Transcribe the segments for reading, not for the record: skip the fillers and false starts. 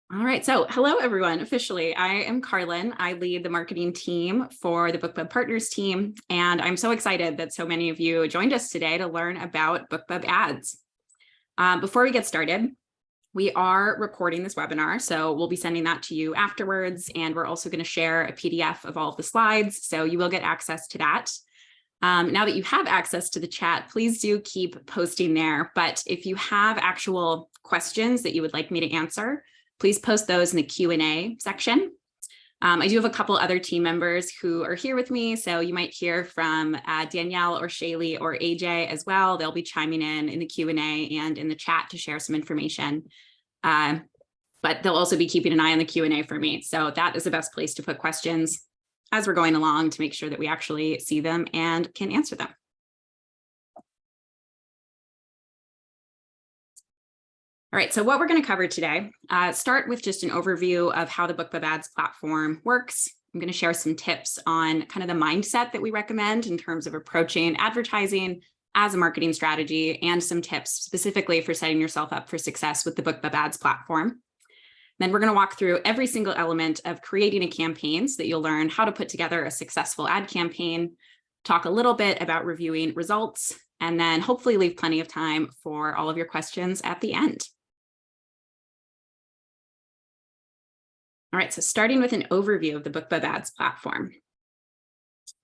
All right, so hello everyone. Officially, I am Carlin. I lead the marketing team for the BookBub Partners team, and I'm so excited that so many of you joined us today to learn about BookBub Ads. Before we get started, we are recording this webinar, so we'll be sending that to you afterwards, and we're also going to share a PDF of all of the slides, so you will get access to that. Now that you have access to the chat, please do keep posting there, but if you have actual questions that you would like me to answer, please post those in the Q&A section. I do have a couple other team members who are here with me, so you might hear from Danielle or Shaylee or AJ as well. They'll be chiming in the Q&A and in the chat to share some information. But they'll also be keeping an eye on the Q&A for me. So that is the best place to put questions as we're going along to make sure that we actually see them and can answer them. All right, so what we're going to cover today, start with just an overview of how the BookBub Ads platform works. I'm going to share some tips on kind of the mindset that we recommend in terms of approaching advertising as a marketing strategy, and some tips specifically for setting yourself up for success with the BookBub Ads platform. Then we're going to walk through every single element of creating a campaign so that you'll learn how to put together a successful ad campaign, talk a little bit about reviewing results, and then hopefully leave plenty of time for all of your questions at the end. All right, so starting with an overview of the BookBub Ads platform.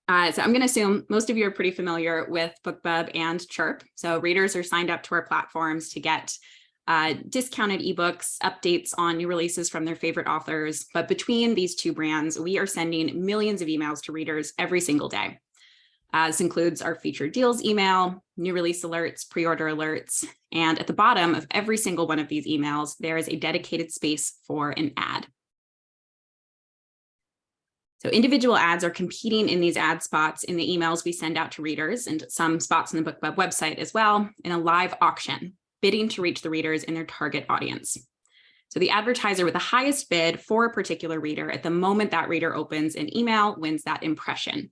So I'm going to assume most of you are pretty familiar with BookBub and Chirp. So readers are signed up to our platforms to get discounted ebooks, updates on new releases from their favorite authors. But between these two brands, we are sending millions of emails to readers every single day. This includes our featured deals email, new release alerts, pre-order alerts, and at the bottom of every single one of these emails, there is a dedicated space for an ad. So individual ads are competing in these ad spots in the emails we send out to readers, and some spots on the BookBub website as well, in a live auction, bidding to reach the readers in their target audience. So the advertiser with the highest bid for a particular reader at the moment that reader opens an email wins that impression.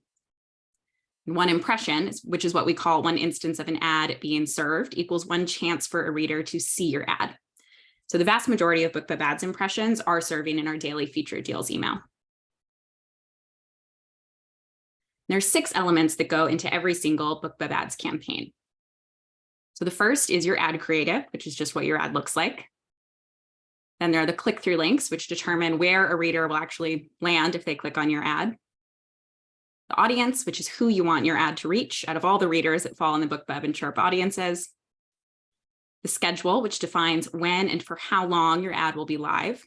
One impression, which is what we call one instance of an ad being served, equals one chance for a reader to see your ad. So the vast majority of BookBub Ads impressions are serving in our daily featured deals email. There's 6 elements that go into every single BookBub Ads campaign. So the first is your ad creative, which is just what your ad looks like. Then there are the click-through links, which determine where a reader will actually land if they click on your ad. The audience, which is who you want your ad to reach out of all the readers that fall in the BookBub and Chirp audiences. The schedule, which defines when and for how long your ad will be live.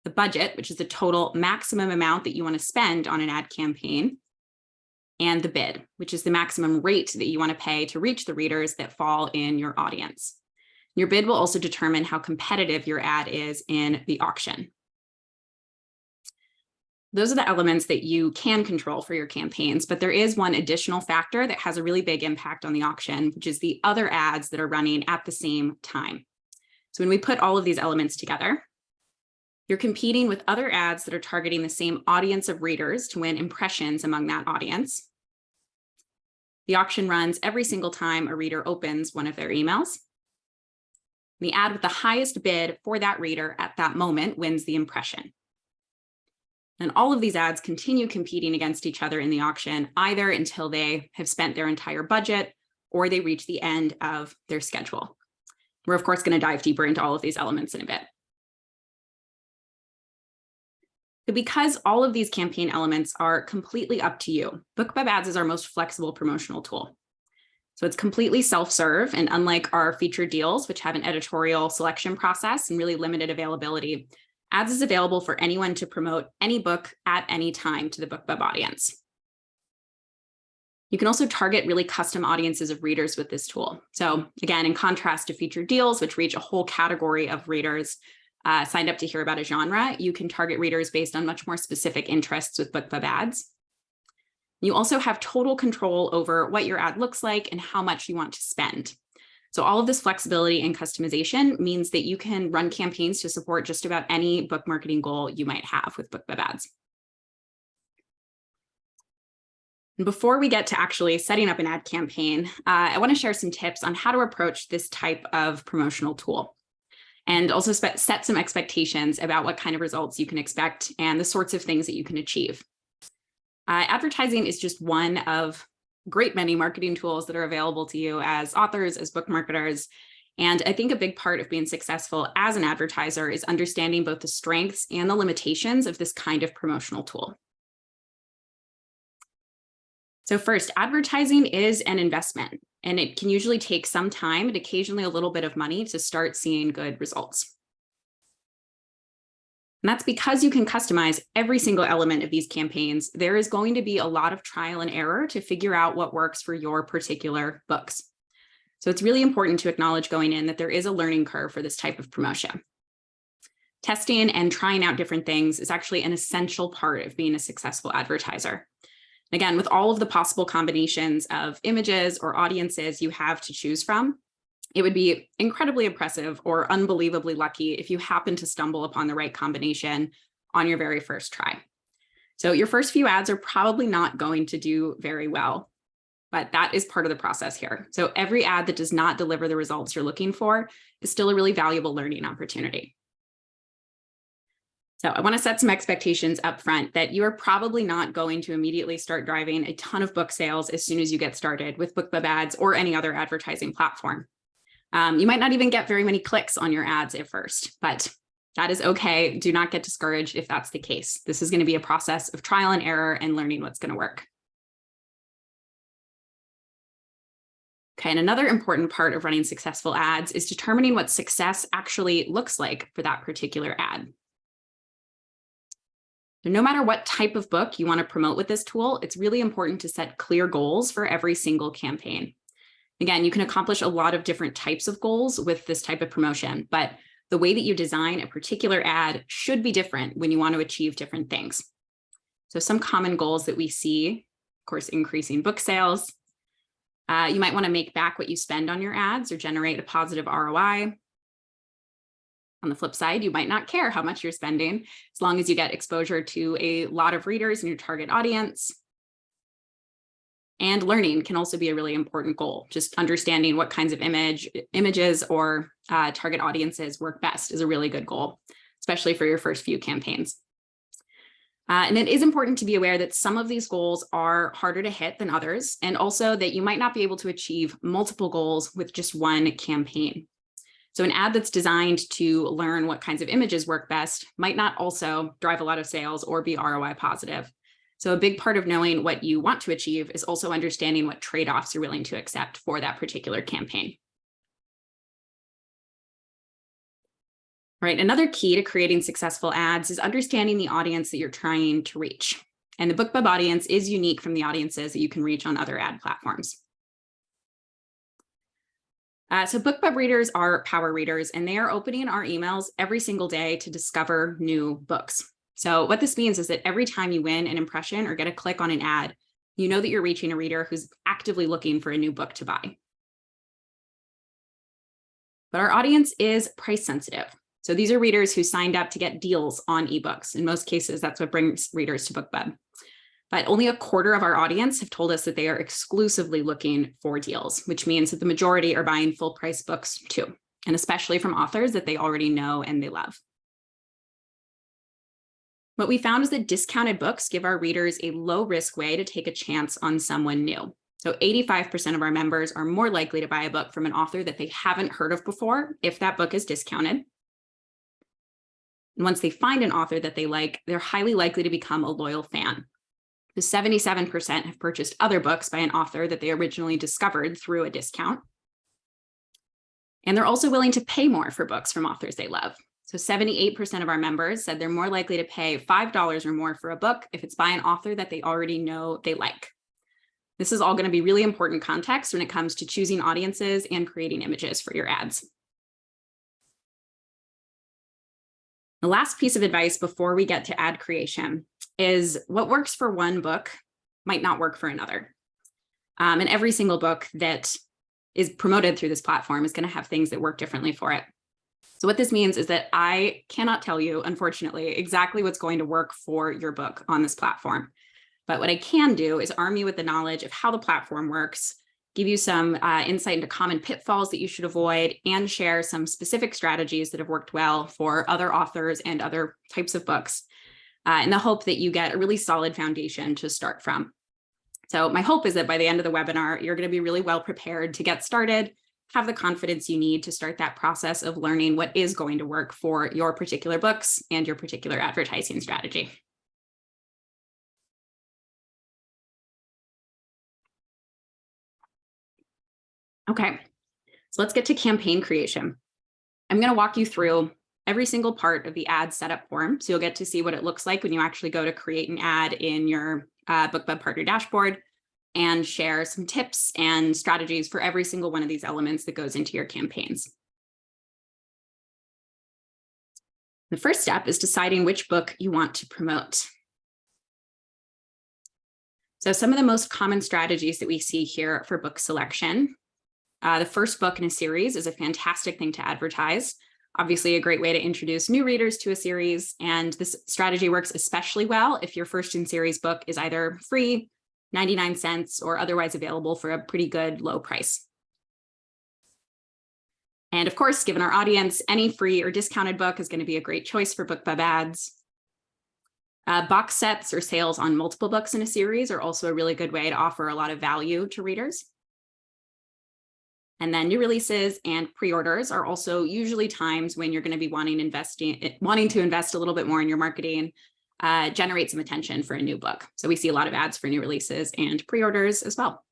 The budget, which is the total maximum amount that you want to spend on an ad campaign, and the bid, which is the maximum rate that you want to pay to reach the readers that fall in your audience. Your bid will also determine how competitive your ad is in the auction. Those are the elements that you can control for your campaigns, but there is one additional factor that has a really big impact on the auction, which is the other ads that are running at the same time. So when we put all of these elements together, you're competing with other ads that are targeting the same audience of readers to win impressions among that audience. The auction runs every single time a reader opens one of their emails. The ad with the highest bid for that reader at that moment wins the impression. And all of these ads continue competing against each other in the auction, either until they have spent their entire budget or they reach the end of their schedule. We're, of course, going to dive deeper into all of these elements in a bit. But because all of these campaign elements are completely up to you, BookBub Ads is our most flexible promotional tool. So it's completely self-serve, and unlike our featured deals, which have an editorial selection process and really limited availability, Ads is available for anyone to promote any book at any time to the BookBub audience. You can also target really custom audiences of readers with this tool. So again, in contrast to featured deals, which reach a whole category of readers, signed up to hear about a genre, you can target readers based on much more specific interests with BookBub Ads. You also have total control over what your ad looks like and how much you want to spend. So all of this flexibility and customization means that you can run campaigns to support just about any book marketing goal you might have with BookBub Ads. And before we get to actually setting up an ad campaign, I want to share some tips on how to approach this type of promotional tool. and also set some expectations about what kind of results you can expect and the sorts of things that you can achieve. Advertising is just one of a great many marketing tools that are available to you as authors, as book marketers. And I think a big part of being successful as an advertiser is understanding both the strengths and the limitations of this kind of promotional tool. So first, advertising is an investment, and it can usually take some time and occasionally a little bit of money to start seeing good results. And that's because you can customize every single element of these campaigns. There is going to be a lot of trial and error to figure out what works for your particular books. So it's really important to acknowledge going in that there is a learning curve for this type of promotion. Testing and trying out different things is actually an essential part of being a successful advertiser. Again, with all of the possible combinations of images or audiences you have to choose from, it would be incredibly impressive or unbelievably lucky if you happen to stumble upon the right combination on your very first try. So your first few ads are probably not going to do very well, but that is part of the process here. So every ad that does not deliver the results you're looking for is still a really valuable learning opportunity. So I want to set some expectations up front that you are probably not going to immediately start driving a ton of book sales as soon as you get started with BookBub ads or any other advertising platform. You might not even get very many clicks on your ads at first, but that is okay. Do not get discouraged if that's the case. This is going to be a process of trial and error and learning what's going to work. Okay, and another important part of running successful ads is determining what success actually looks like for that particular ad. No matter what type of book you want to promote with this tool, it's really important to set clear goals for every single campaign. Again, you can accomplish a lot of different types of goals with this type of promotion, but the way that you design a particular ad should be different when you want to achieve different things. So some common goals that we see, of course, increasing book sales. You might want to make back what you spend on your ads or generate a positive ROI. On the flip side, you might not care how much you're spending as long as you get exposure to a lot of readers in your target audience. And learning can also be a really important goal. Just understanding what kinds of images or target audiences work best is a really good goal, especially for your first few campaigns. And it is important to be aware that some of these goals are harder to hit than others, and also that you might not be able to achieve multiple goals with just one campaign. So an ad that's designed to learn what kinds of images work best might not also drive a lot of sales or be ROI positive. So a big part of knowing what you want to achieve is also understanding what trade-offs you're willing to accept for that particular campaign. All right, another key to creating successful ads is understanding the audience that you're trying to reach. And the BookBub audience is unique from the audiences that you can reach on other ad platforms. So BookBub readers are power readers, and they are opening our emails every single day to discover new books. So what this means is that every time you win an impression or get a click on an ad, you know that you're reaching a reader who's actively looking for a new book to buy. But our audience is price sensitive. So these are readers who signed up to get deals on ebooks. In most cases, that's what brings readers to BookBub. But only a quarter of our audience have told us that they are exclusively looking for deals, which means that the majority are buying full price books too, and especially from authors that they already know and they love. What we found is that discounted books give our readers a low risk way to take a chance on someone new. So 85% of our members are more likely to buy a book from an author that they haven't heard of before if that book is discounted. And once they find an author that they like, they're highly likely to become a loyal fan. The 77% have purchased other books by an author that they originally discovered through a discount. And they're also willing to pay more for books from authors they love. So 78% of our members said they're more likely to pay $5 or more for a book if it's by an author that they already know they like. This is all going to be really important context when it comes to choosing audiences and creating images for your ads. The last piece of advice before we get to ad creation is what works for one book might not work for another. And every single book that is promoted through this platform is going to have things that work differently for it. So what this means is that I cannot tell you, unfortunately, exactly what's going to work for your book on this platform. But what I can do is arm you with the knowledge of how the platform works give you some insight into common pitfalls that you should avoid, and share some specific strategies that have worked well for other authors and other types of books, in the hope that you get a really solid foundation to start from. So my hope is that by the end of the webinar, you're going to be really well prepared to get started, have the confidence you need to start that process of learning what is going to work for your particular books and your particular advertising strategy. Okay, so let's get to campaign creation. I'm going to walk you through every single part of the ad setup form, so you'll get to see what it looks like when you actually go to create an ad in your BookBub Partner dashboard, and share some tips and strategies for every single one of these elements that goes into your campaigns. The first step is deciding which book you want to promote. So some of the most common strategies that we see here for book selection. The first book in a series is a fantastic thing to advertise. Obviously, a great way to introduce new readers to a series. And this strategy works especially well if your first in series book is either free, 99 cents, or otherwise available for a pretty good low price. And of course, given our audience, any free or discounted book is going to be a great choice for BookBub ads. Box sets or sales on multiple books in a series are also a really good way to offer a lot of value to readers. And then new releases and pre-orders are also usually times when you're going to be wanting to invest a little bit more in your marketing, generate some attention for a new book. So we see a lot of ads for new releases and pre-orders as well.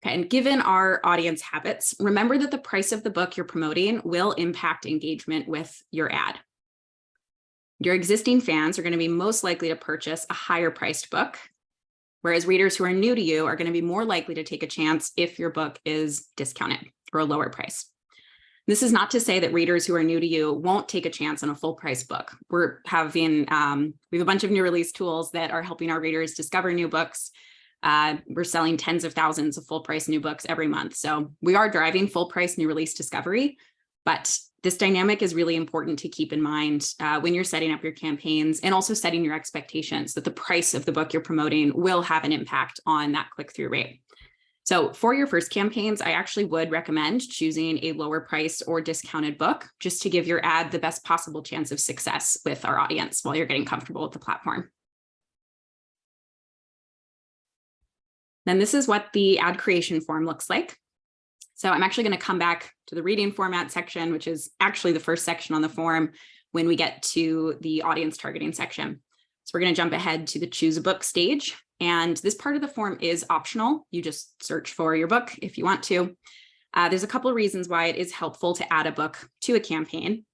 Okay, and given our audience habits, remember that the price of the book you're promoting will impact engagement with your ad. Your existing fans are going to be most likely to purchase a higher priced book, whereas readers who are new to you are going to be more likely to take a chance if your book is discounted for a lower price. This is not to say that readers who are new to you won't take a chance on a full price book. We have a bunch of new release tools that are helping our readers discover new books. We're selling tens of thousands of full price new books every month. So we are driving full price new release discovery, but this dynamic is really important to keep in mind when you're setting up your campaigns, and also setting your expectations that the price of the book you're promoting will have an impact on that click-through rate. So for your first campaigns, I actually would recommend choosing a lower price or discounted book, just to give your ad the best possible chance of success with our audience while you're getting comfortable with the platform. Then this is what the ad creation form looks like. So I'm actually going to come back to the reading format section, which is actually the first section on the form when we get to the audience targeting section. So we're going to jump ahead to the choose a book stage. And this part of the form is optional. You just search for your book if you want to. There's a couple of reasons why it is helpful to add a book to a campaign.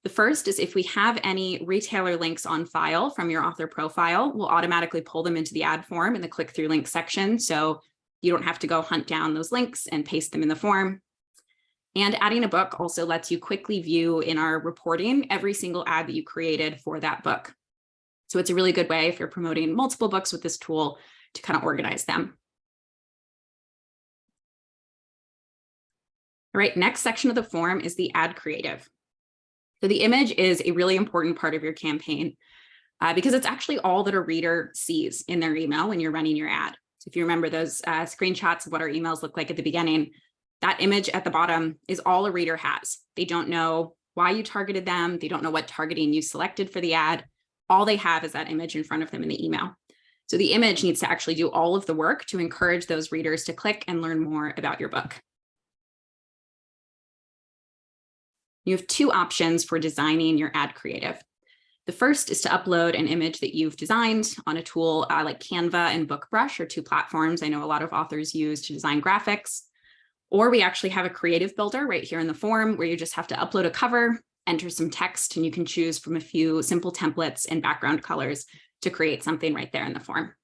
The first is if we have any retailer links on file from your author profile, we'll automatically pull them into the ad form in the click-through link section. So you don't have to go hunt down those links and paste them in the form. And adding a book also lets you quickly view in our reporting every single ad that you created for that book. So it's a really good way if you're promoting multiple books with this tool to kind of organize them. All right, next section of the form is the ad creative. So the image is a really important part of your campaign because it's actually all that a reader sees in their email when you're running your ad. So if you remember those screenshots of what our emails look like at the beginning, that image at the bottom is all a reader has. They don't know why you targeted them. They don't know what targeting you selected for the ad. All they have is that image in front of them in the email. So the image needs to actually do all of the work to encourage those readers to click and learn more about your book. You have two options for designing your ad creative. The first is to upload an image that you've designed on a tool like Canva and BookBrush, are two platforms I know a lot of authors use to design graphics. Or we actually have a creative builder right here in the form where you just have to upload a cover, enter some text, and you can choose from a few simple templates and background colors to create something right there in the form.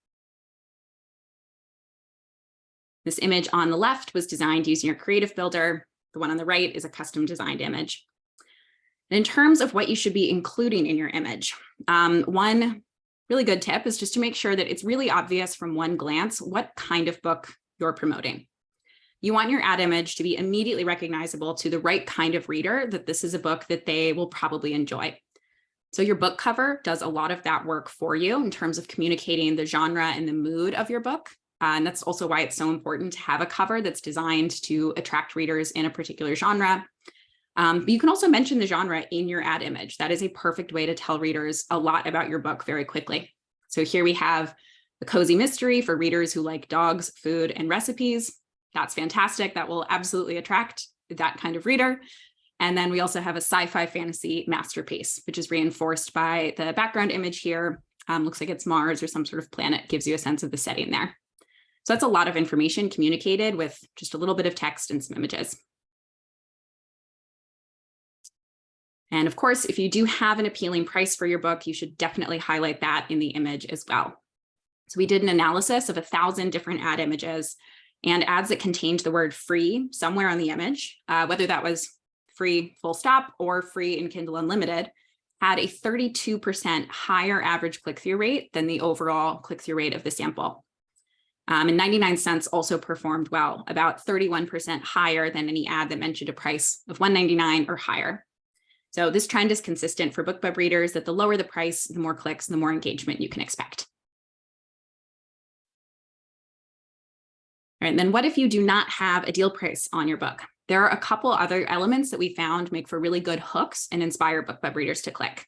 This image on the left was designed using your creative builder. The one on the right is a custom designed image. In terms of what you should be including in your image, one really good tip is just to make sure that it's really obvious from one glance what kind of book you're promoting. You want your ad image to be immediately recognizable to the right kind of reader, that this is a book that they will probably enjoy. So your book cover does a lot of that work for you in terms of communicating the genre and the mood of your book. And that's also why it's so important to have a cover that's designed to attract readers in a particular genre. But you can also mention the genre in your ad image. That is a perfect way to tell readers a lot about your book very quickly. So here we have a cozy mystery for readers who like dogs, food, and recipes. That's fantastic. That will absolutely attract that kind of reader. And then we also have a sci-fi fantasy masterpiece, which is reinforced by the background image here. Looks like it's Mars or some sort of planet, gives you a sense of the setting there. So that's a lot of information communicated with just a little bit of text and some images. And of course, if you do have an appealing price for your book, you should definitely highlight that in the image as well. So we did an analysis of 1,000 different ad images and ads that contained the word free somewhere on the image, whether that was free full stop or free in Kindle Unlimited, had a 32% higher average click-through rate than the overall click-through rate of the sample. And 99 cents also performed well, about 31% higher than any ad that mentioned a price of $1.99 or higher. So this trend is consistent for BookBub readers that the lower the price, the more clicks, the more engagement you can expect. All right, and then what if you do not have a deal price on your book? There are a couple other elements that we found make for really good hooks and inspire BookBub readers to click.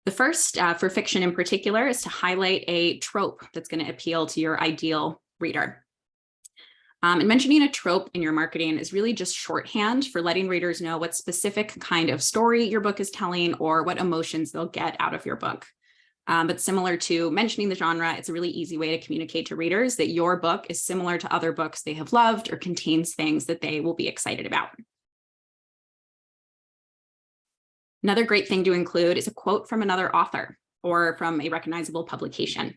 The first, for fiction in particular, is to highlight a trope that's going to appeal to your ideal reader. And mentioning a trope in your marketing is really just shorthand for letting readers know what specific kind of story your book is telling or what emotions they'll get out of your book. But similar to mentioning the genre, it's a really easy way to communicate to readers that your book is similar to other books they have loved or contains things that they will be excited about. Another great thing to include is a quote from another author or from a recognizable publication.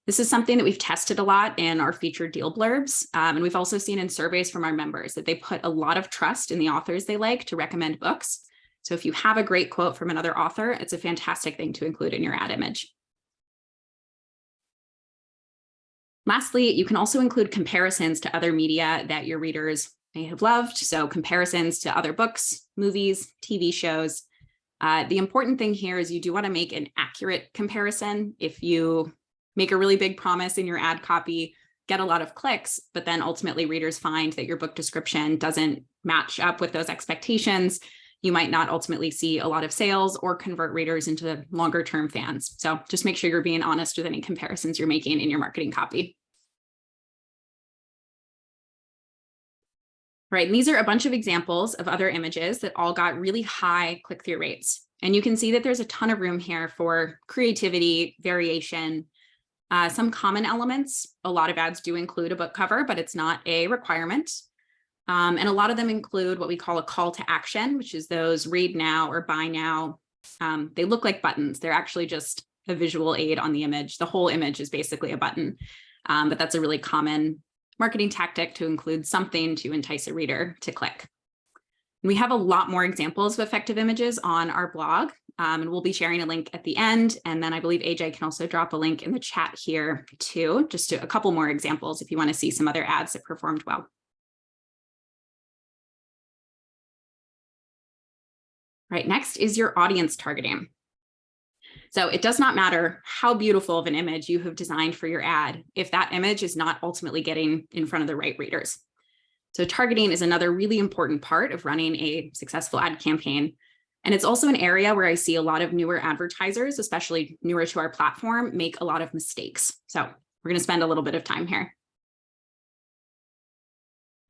This is something that we've tested a lot in our featured deal blurbs, and we've also seen in surveys from our members that they put a lot of trust in the authors they like to recommend books. So if you have a great quote from another author, it's a fantastic thing to include in your ad image. Lastly, you can also include comparisons to other media that your readers may have loved. So comparisons to other books, movies, TV shows. The important thing here is you do want to make an accurate comparison. If you make a really big promise in your ad copy, get a lot of clicks, but then ultimately readers find that your book description doesn't match up with those expectations, you might not ultimately see a lot of sales or convert readers into longer term fans. So just make sure you're being honest with any comparisons you're making in your marketing copy. Right, and these are a bunch of examples of other images that all got really high click-through rates. And you can see that there's a ton of room here for creativity, variation. Some common elements, a lot of ads do include a book cover, but it's not a requirement. And a lot of them include what we call a call to action, which is those read now or buy now. They look like buttons. They're actually just a visual aid on the image. The whole image is basically a button, but that's a really common marketing tactic to include something to entice a reader to click. And we have a lot more examples of effective images on our blog, and we'll be sharing a link at the end. And then I believe AJ can also drop a link in the chat here too, just to a couple more examples if you want to see some other ads that performed well. Right, next is your audience targeting. So it does not matter how beautiful of an image you have designed for your ad if that image is not ultimately getting in front of the right readers. So targeting is another really important part of running a successful ad campaign. And it's also an area where I see a lot of newer advertisers, especially newer to our platform, make a lot of mistakes. So we're going to spend a little bit of time here.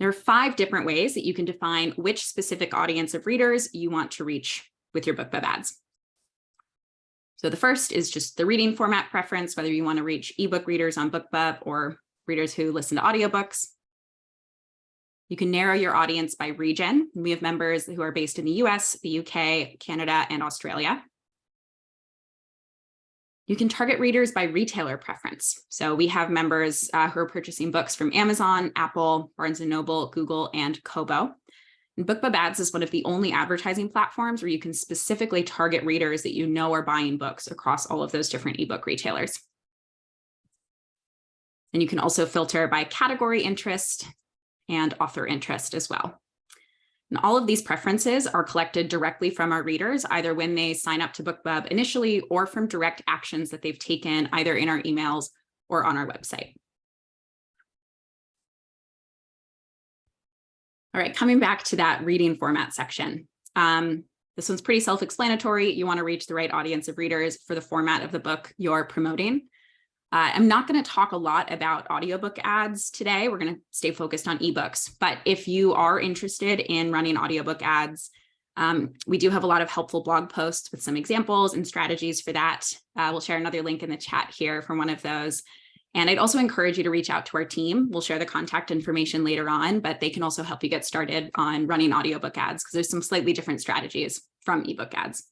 There are 5 different ways that you can define which specific audience of readers you want to reach with your BookBub ads. So the first is just the reading format preference, whether you want to reach ebook readers on BookBub or readers who listen to audiobooks. You can narrow your audience by region. We have members who are based in the US, the UK, Canada, and Australia. You can target readers by retailer preference. So we have members who are purchasing books from Amazon, Apple, Barnes & Noble, Google, and Kobo. And BookBub Ads is one of the only advertising platforms where you can specifically target readers that you know are buying books across all of those different ebook retailers. And you can also filter by category interest and author interest as well. And all of these preferences are collected directly from our readers, either when they sign up to BookBub initially or from direct actions that they've taken either in our emails or on our website. All right, coming back to that reading format section. This one's pretty self-explanatory. You want to reach the right audience of readers for the format of the book you're promoting. I'm not going to talk a lot about audiobook ads today. We're going to stay focused on ebooks. But if you are interested in running audiobook ads, we do have a lot of helpful blog posts with some examples and strategies for that. We'll share another link in the chat here from one of those. And I'd also encourage you to reach out to our team. We'll share the contact information later on, but they can also help you get started on running audiobook ads because there's some slightly different strategies from ebook ads.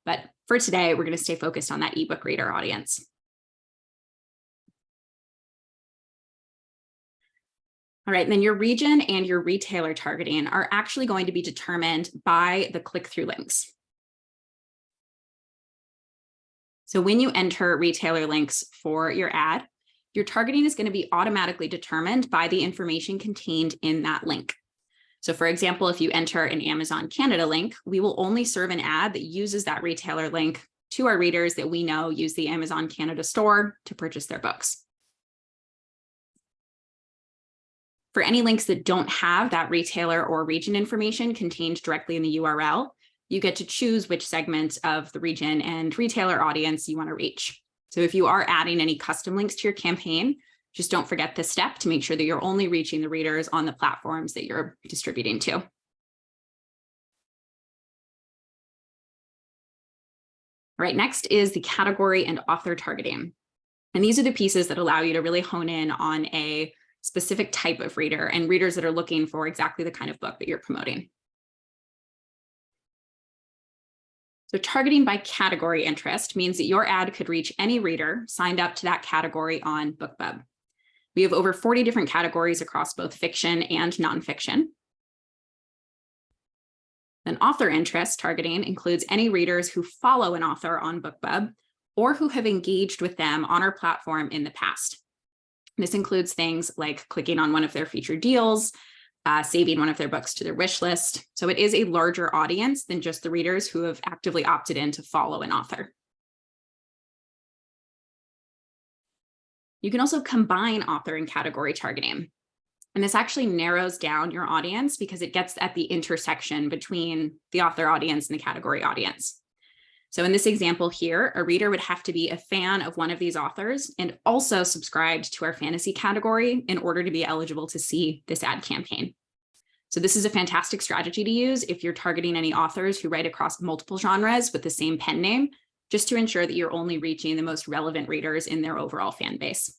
But for today, we're going to stay focused on that ebook reader audience. All right, and then your region and your retailer targeting are actually going to be determined by the click-through links. So when you enter retailer links for your ad, your targeting is going to be automatically determined by the information contained in that link. So for example, if you enter an Amazon Canada link, we will only serve an ad that uses that retailer link to our readers that we know use the Amazon Canada store to purchase their books. For any links that don't have that retailer or region information contained directly in the URL, you get to choose which segment of the region and retailer audience you want to reach. So if you are adding any custom links to your campaign, just don't forget this step to make sure that you're only reaching the readers on the platforms that you're distributing to. All right, next is the category and author targeting. And these are the pieces that allow you to really hone in on a specific type of reader and readers that are looking for exactly the kind of book that you're promoting. So targeting by category interest means that your ad could reach any reader signed up to that category on BookBub. We have over 40 different categories across both fiction and nonfiction. Then author interest targeting includes any readers who follow an author on BookBub or who have engaged with them on our platform in the past. This includes things like clicking on one of their featured deals, saving one of their books to their wish list. So it is a larger audience than just the readers who have actively opted in to follow an author. You can also combine author and category targeting. And this actually narrows down your audience because it gets at the intersection between the author audience and the category audience. So in this example here, a reader would have to be a fan of one of these authors and also subscribed to our fantasy category in order to be eligible to see this ad campaign. So this is a fantastic strategy to use if you're targeting any authors who write across multiple genres with the same pen name, just to ensure that you're only reaching the most relevant readers in their overall fan base.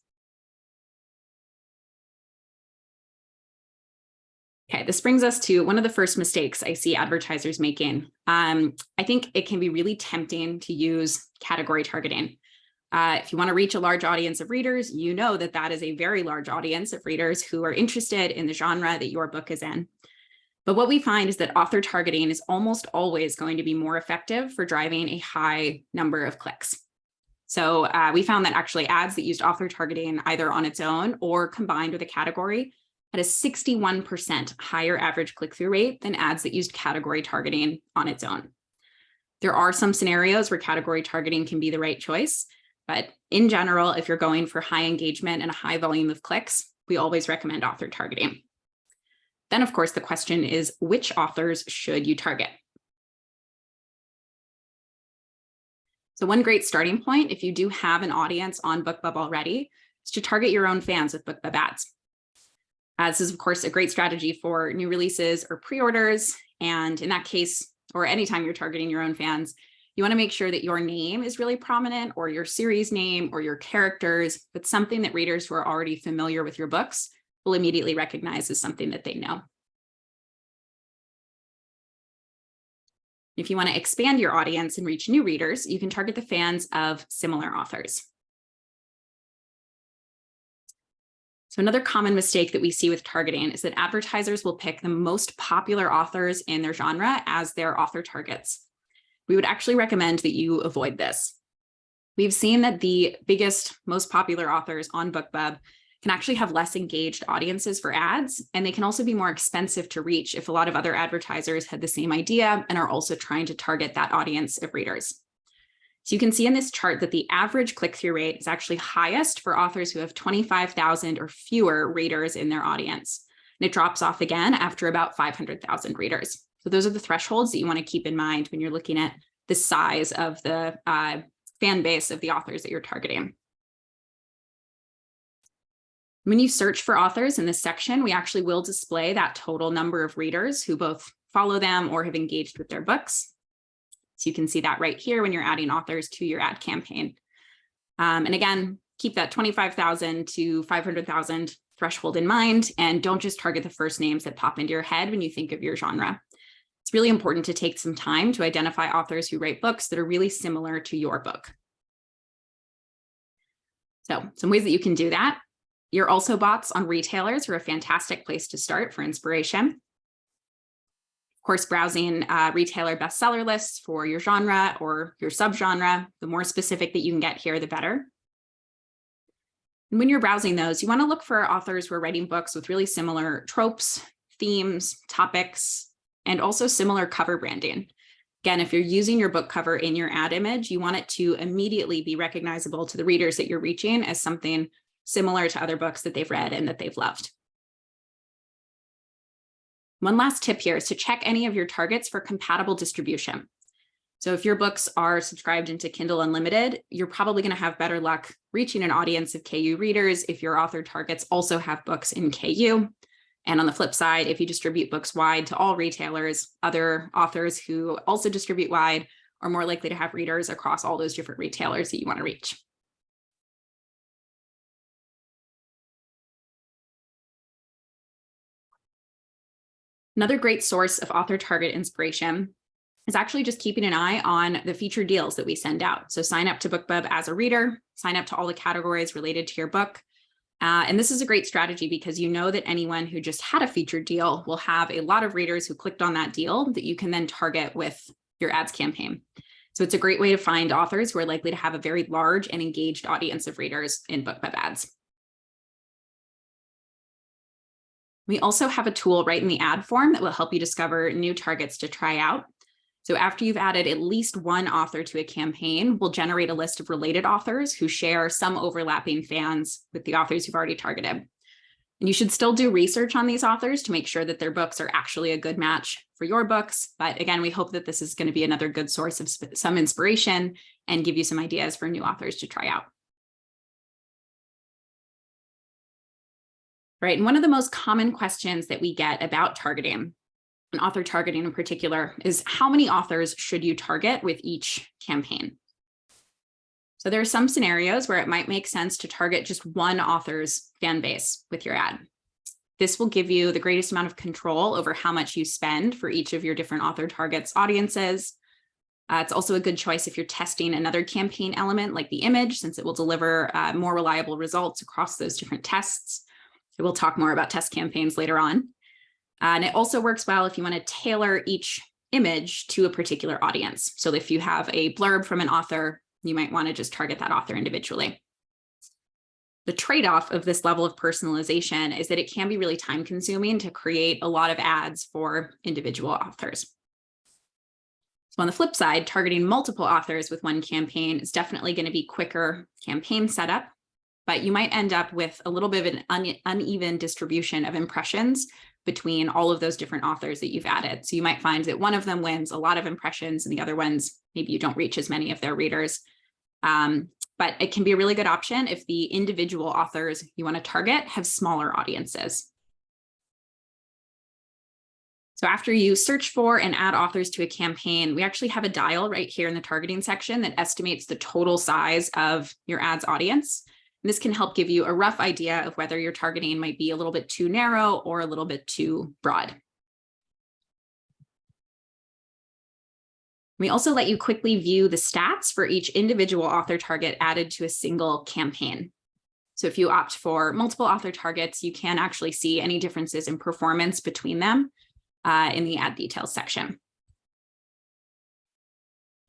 Okay, this brings us to one of the first mistakes I see advertisers making. I think it can be really tempting to use category targeting. If you want to reach a large audience of readers, you know that that is a very large audience of readers who are interested in the genre that your book is in. But what we find is that author targeting is almost always going to be more effective for driving a high number of clicks. So we found that actually ads that used author targeting either on its own or combined with a category had a 61% higher average click-through rate than ads that used category targeting on its own. There are some scenarios where category targeting can be the right choice, but in general, if you're going for high engagement and a high volume of clicks, we always recommend author targeting. Then, of course, the question is, which authors should you target? So one great starting point, if you do have an audience on BookBub already, is to target your own fans with BookBub ads. This is, of course, a great strategy for new releases or pre-orders. And in that case, or anytime you're targeting your own fans, you want to make sure that your name is really prominent, or your series name, or your characters, but something that readers who are already familiar with your books will immediately recognize as something that they know. If you want to expand your audience and reach new readers, you can target the fans of similar authors. So another common mistake that we see with targeting is that advertisers will pick the most popular authors in their genre as their author targets. We would actually recommend that you avoid this. We've seen that the biggest, most popular authors on BookBub can actually have less engaged audiences for ads, and they can also be more expensive to reach if a lot of other advertisers had the same idea and are also trying to target that audience of readers. So you can see in this chart that the average click-through rate is actually highest for authors who have 25,000 or fewer readers in their audience. And it drops off again after about 500,000 readers. So those are the thresholds that you want to keep in mind when you're looking at the size of the fan base of the authors that you're targeting. When you search for authors in this section, we actually will display that total number of readers who both follow them or have engaged with their books. So you can see that right here when you're adding authors to your ad campaign. And again, keep that 25,000 to 500,000 threshold in mind, and don't just target the first names that pop into your head when you think of your genre. It's really important to take some time to identify authors who write books that are really similar to your book. So some ways that you can do that. Your also bots on retailers are a fantastic place to start for inspiration. Of course, browsing retailer bestseller lists for your genre or your subgenre, the more specific that you can get here, the better. And when you're browsing those, you want to look for authors who are writing books with really similar tropes, themes, topics, and also similar cover branding. Again, if you're using your book cover in your ad image, you want it to immediately be recognizable to the readers that you're reaching as something similar to other books that they've read and that they've loved. One last tip here is to check any of your targets for compatible distribution. So if your books are subscribed into Kindle Unlimited, you're probably going to have better luck reaching an audience of KU readers if your author targets also have books in KU. And on the flip side, if you distribute books wide to all retailers, other authors who also distribute wide are more likely to have readers across all those different retailers that you want to reach. Another great source of author target inspiration is actually just keeping an eye on the featured deals that we send out. So sign up to BookBub as a reader, sign up to all the categories related to your book. And this is a great strategy because you know that anyone who just had a featured deal will have a lot of readers who clicked on that deal that you can then target with your ads campaign. So it's a great way to find authors who are likely to have a very large and engaged audience of readers in BookBub ads. We also have a tool right in the ad form that will help you discover new targets to try out. So after you've added at least one author to a campaign, we'll generate a list of related authors who share some overlapping fans with the authors you've already targeted. And you should still do research on these authors to make sure that their books are actually a good match for your books. But again, we hope that this is going to be another good source of some inspiration and give you some ideas for new authors to try out. Right, and one of the most common questions that we get about targeting, and author targeting in particular, is how many authors should you target with each campaign? So there are some scenarios where it might make sense to target just one author's fan base with your ad. This will give you the greatest amount of control over how much you spend for each of your different author targets audiences. It's also a good choice if you're testing another campaign element like the image, since it will deliver more reliable results across those different tests. We'll talk more about test campaigns later on. And it also works well if you want to tailor each image to a particular audience. So if you have a blurb from an author, you might want to just target that author individually. The trade-off of this level of personalization is that it can be really time-consuming to create a lot of ads for individual authors. So on the flip side, targeting multiple authors with one campaign is definitely going to be quicker campaign setup, but you might end up with a little bit of an uneven distribution of impressions between all of those different authors that you've added. So you might find that one of them wins a lot of impressions and the other ones, maybe you don't reach as many of their readers. But it can be a really good option if the individual authors you want to target have smaller audiences. So after you search for and add authors to a campaign, we actually have a dial right here in the targeting section that estimates the total size of your ads audience. And this can help give you a rough idea of whether your targeting might be a little bit too narrow or a little bit too broad. We also let you quickly view the stats for each individual author target added to a single campaign. So if you opt for multiple author targets, you can actually see any differences in performance between them in the ad details section.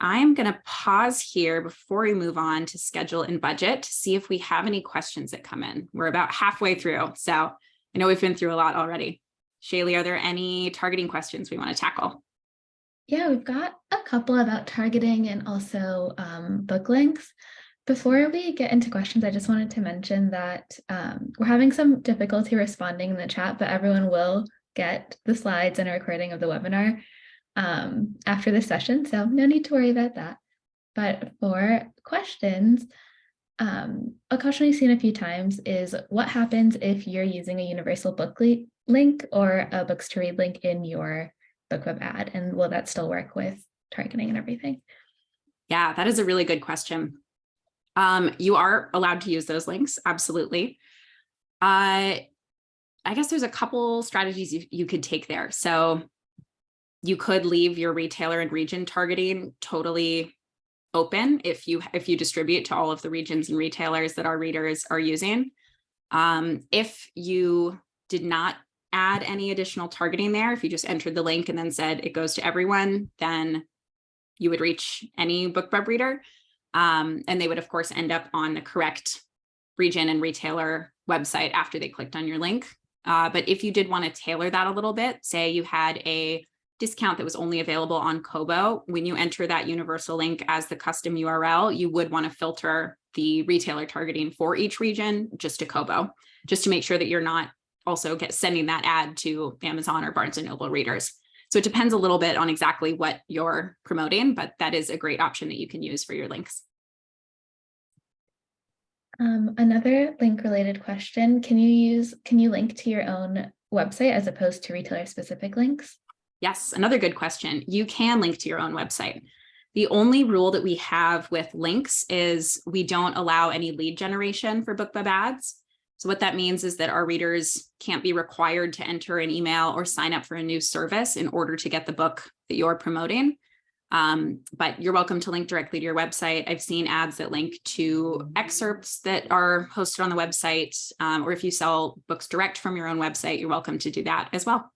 I'm going to pause here before we move on to schedule and budget to see if we have any questions that come in. We're about halfway through, so I know we've been through a lot already. Shaylee, are there any targeting questions we want to tackle? Yeah, we've got a couple about targeting and also book links. Before we get into questions, I just wanted to mention that we're having some difficulty responding in the chat, but everyone will get the slides and a recording of the webinar after this session, so no need to worry about that. But for questions, a question we've seen a few times is what happens if you're using a universal book link or a books to read link in your BookBub ad, and will that still work with targeting and everything? Yeah, that is a really good question. You are allowed to use those links, absolutely. I guess there's a couple strategies you could take there. So you could leave your retailer and region targeting totally open if you distribute to all of the regions and retailers that our readers are using. If you did not add any additional targeting there, if you just entered the link and then said it goes to everyone, then you would reach any BookBub reader. And they would, of course, end up on the correct region and retailer website after they clicked on your link. But if you did want to tailor that a little bit, say you had a discount that was only available on Kobo, when you enter that universal link as the custom URL, you would want to filter the retailer targeting for each region just to Kobo, just to make sure that you're not also sending that ad to Amazon or Barnes & Noble readers. So it depends a little bit on exactly what you're promoting, but that is a great option that you can use for your links. Another link related question, can you link to your own website as opposed to retailer specific links? Yes, another good question. You can link to your own website. The only rule that we have with links is we don't allow any lead generation for BookBub ads. So what that means is that our readers can't be required to enter an email or sign up for a new service in order to get the book that you're promoting. But you're welcome to link directly to your website. I've seen ads that link to excerpts that are hosted on the website, or if you sell books direct from your own website, you're welcome to do that as well.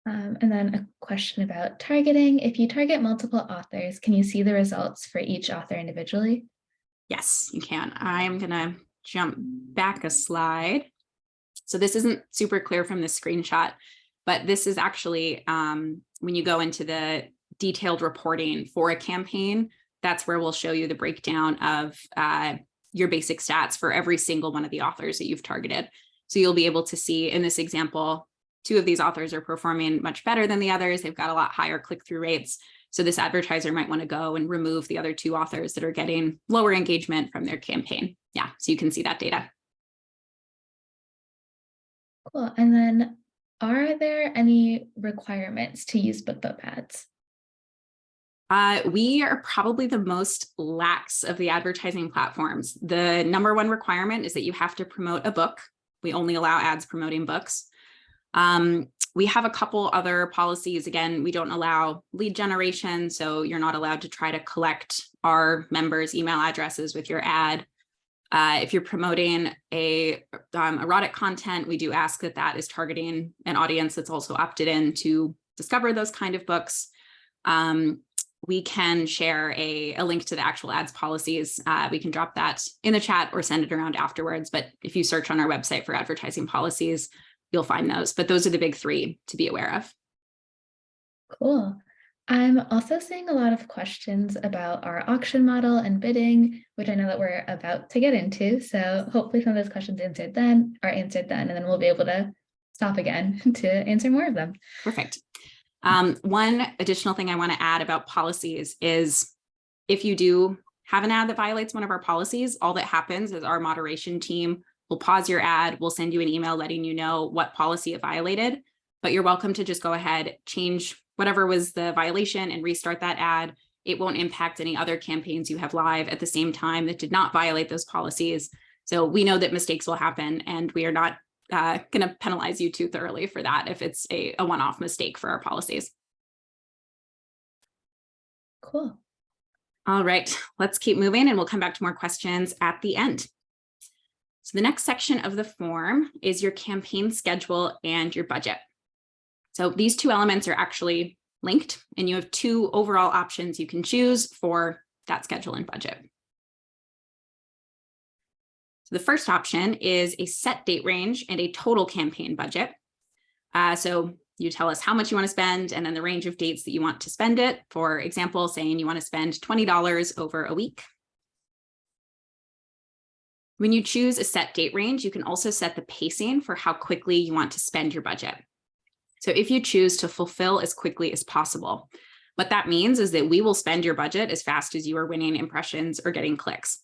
And then a question about targeting. If you target multiple authors, can you see the results for each author individually? Yes, you can. I'm going to jump back a slide. So this isn't super clear from this screenshot, but this is actually when you go into the detailed reporting for a campaign, that's where we'll show you the breakdown of your basic stats for every single one of the authors that you've targeted. So you'll be able to see in this example, 2 of these authors are performing much better than the others. They've got a lot higher click-through rates. So this advertiser might want to go and remove the other 2 authors that are getting lower engagement from their campaign. Yeah, so you can see that data. Cool. And then are there any requirements to use BookBub ads? We are probably the most lax of the advertising platforms. The #1 requirement is that you have to promote a book. We only allow ads promoting books. We have a couple other policies. Again, we don't allow lead generation, so you're not allowed to try to collect our members' email addresses with your ad. If you're promoting erotic content, we do ask that that is targeting an audience that's also opted in to discover those kind of books. We can share a link to the actual ads policies. We can drop that in the chat or send it around afterwards. But if you search on our website for advertising policies, you'll find those. But those are the big 3 to be aware of. Cool. I'm also seeing a lot of questions about our auction model and bidding, which I know that we're about to get into. So hopefully some of those questions are answered then, and then we'll be able to stop again to answer more of them. Perfect. One additional thing I want to add about policies is if you do have an ad that violates one of our policies, all that happens is our moderation team will pause your ad. We'll send you an email letting you know what policy it violated, but you're welcome to just go ahead, change whatever was the violation and restart that ad. It won't impact any other campaigns you have live at the same time that did not violate those policies. So we know that mistakes will happen, and we are not going to penalize you too thoroughly for that if it's a one-off mistake for our policies. Cool. All right, let's keep moving and we'll come back to more questions at the end. So the next section of the form is your campaign schedule and your budget. So these 2 elements are actually linked, and you have 2 overall options you can choose for that schedule and budget. So the first option is a set date range and a total campaign budget. So You tell us how much you want to spend and then the range of dates that you want to spend it. For example, saying you want to spend $20 over a week. When you choose a set date range, you can also set the pacing for how quickly you want to spend your budget. So if you choose to fulfill as quickly as possible, what that means is that we will spend your budget as fast as you are winning impressions or getting clicks.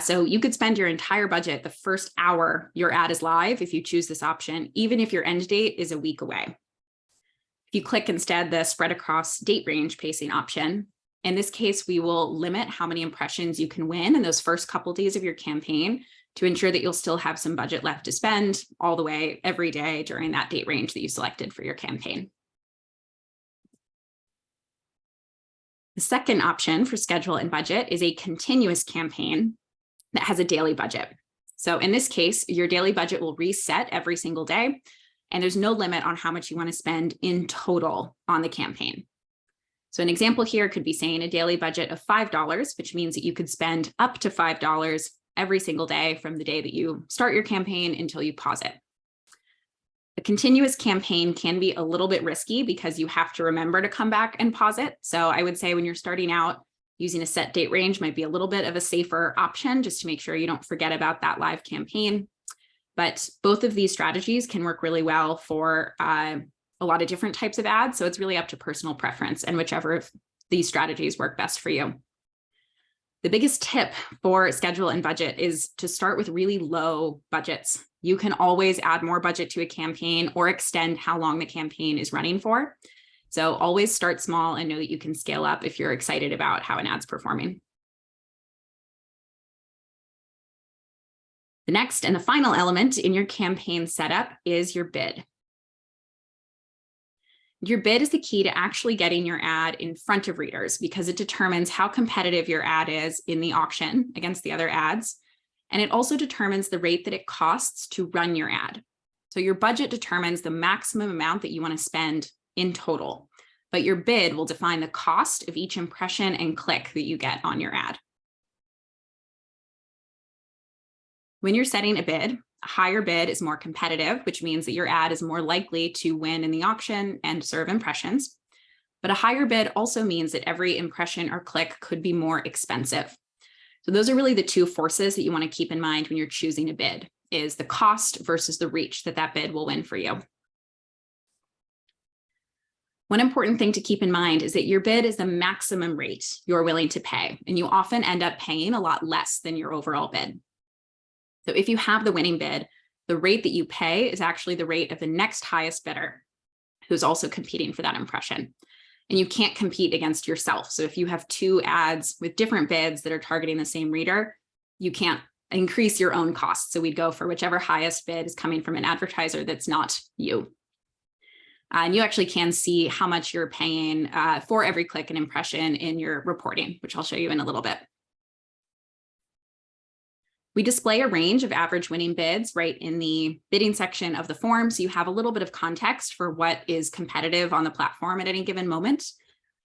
So you could spend your entire budget the first hour your ad is live if you choose this option, even if your end date is a week away. If you click instead the spread across date range pacing option, in this case, we will limit how many impressions you can win in those first couple days of your campaign to ensure that you'll still have some budget left to spend all the way every day during that date range that you selected for your campaign. The second option for schedule and budget is a continuous campaign that has a daily budget. So in this case, your daily budget will reset every single day, and there's no limit on how much you want to spend in total on the campaign. So an example here could be saying a daily budget of $5, which means that you could spend up to $5 every single day from the day that you start your campaign until you pause it. A continuous campaign can be a little bit risky because you have to remember to come back and pause it. So I would say when you're starting out, using a set date range might be a little bit of a safer option just to make sure you don't forget about that live campaign. But both of these strategies can work really well for a lot of different types of ads. So it's really up to personal preference and whichever of these strategies work best for you. The biggest tip for schedule and budget is to start with really low budgets. You can always add more budget to a campaign or extend how long the campaign is running for. So always start small and know that you can scale up if you're excited about how an ad's performing. The next and the final element in your campaign setup is your bid. Your bid is the key to actually getting your ad in front of readers because it determines how competitive your ad is in the auction against the other ads. And it also determines the rate that it costs to run your ad. So your budget determines the maximum amount that you want to spend in total, but your bid will define the cost of each impression and click that you get on your ad. When you're setting a bid, a higher bid is more competitive, which means that your ad is more likely to win in the auction and serve impressions. But a higher bid also means that every impression or click could be more expensive. So those are really the two forces that you want to keep in mind when you're choosing a bid, is the cost versus the reach that bid will win for you. One important thing to keep in mind is that your bid is the maximum rate you're willing to pay, and you often end up paying a lot less than your overall bid. So if you have the winning bid, the rate that you pay is actually the rate of the next highest bidder who's also competing for that impression. And you can't compete against yourself. So if you have two ads with different bids that are targeting the same reader, you can't increase your own costs. So we'd go for whichever highest bid is coming from an advertiser that's not you. And you actually can see how much you're paying for every click and impression in your reporting, which I'll show you in a little bit. We display a range of average winning bids right in the bidding section of the form, so you have a little bit of context for what is competitive on the platform at any given moment.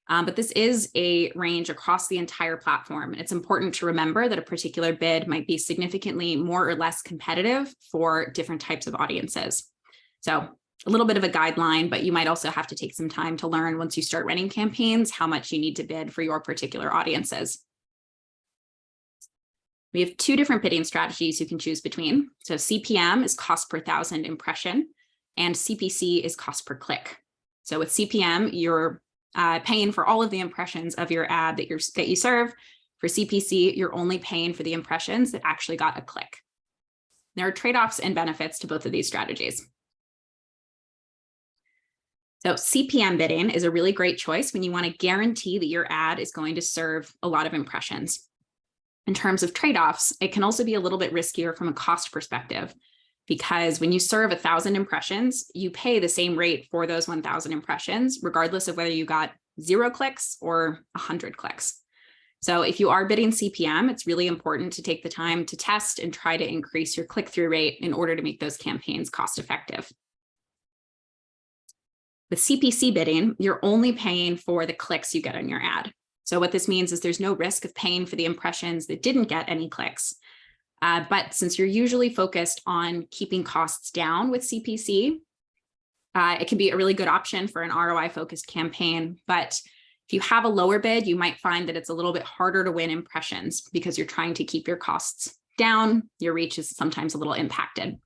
But this is a range across the entire platform. And it's important to remember that a particular bid might be significantly more or less competitive for different types of audiences. So a little bit of a guideline, but you might also have to take some time to learn once you start running campaigns how much you need to bid for your particular audiences. We have two different bidding strategies you can choose between. So CPM is cost per thousand impression, and CPC is cost per click. So with CPM, you're paying for all of the impressions of your ad that you serve. For CPC, you're only paying for the impressions that actually got a click. There are trade-offs and benefits to both of these strategies. So CPM bidding is a really great choice when you want to guarantee that your ad is going to serve a lot of impressions. In terms of trade-offs, it can also be a little bit riskier from a cost perspective, because when you serve 1,000 impressions, you pay the same rate for those 1,000 impressions, regardless of whether you got 0 clicks or 100 clicks. So if you are bidding CPM, it's really important to take the time to test and try to increase your click-through rate in order to make those campaigns cost-effective. With CPC bidding, you're only paying for the clicks you get on your ad. So what this means is there's no risk of paying for the impressions that didn't get any clicks. But since you're usually focused on keeping costs down with CPC, It can be a really good option for an ROI-focused campaign, but if you have a lower bid, you might find that it's a little bit harder to win impressions because you're trying to keep your costs down. Your reach is sometimes a little impacted.